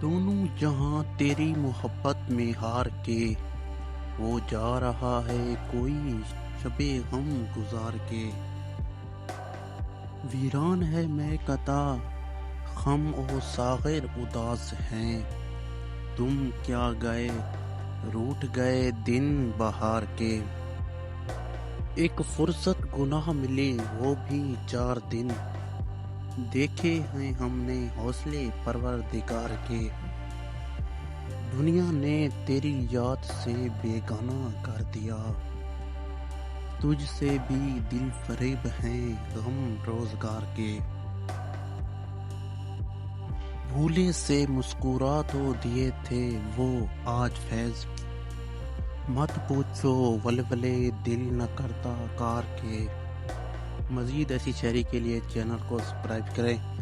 دونوں جہاں تیری محبت میں ہار کے، وہ جا رہا ہے کوئی شب غم گزار کے۔ ویران ہے میں قطع خم و ساغر اداس ہیں، تم کیا گئے روٹھ گئے دن بہار کے۔ ایک فرصت گناہ ملے وہ بھی 4 دن، دیکھے ہیں ہم نے حوصلے پروردگار کے۔ دنیا نے تیری یاد سے بیگانہ کر دیا، تجھ سے بھی دل فریب ہیں غم روزگار کے۔ بھولے سے مسکرا تو دیے تھے وہ آج فیض، مت پوچھو ولولے دل نہ کرتا کار کے۔ مزید ایسی شاعری کے لیے چینل کو سبسکرائب کریں۔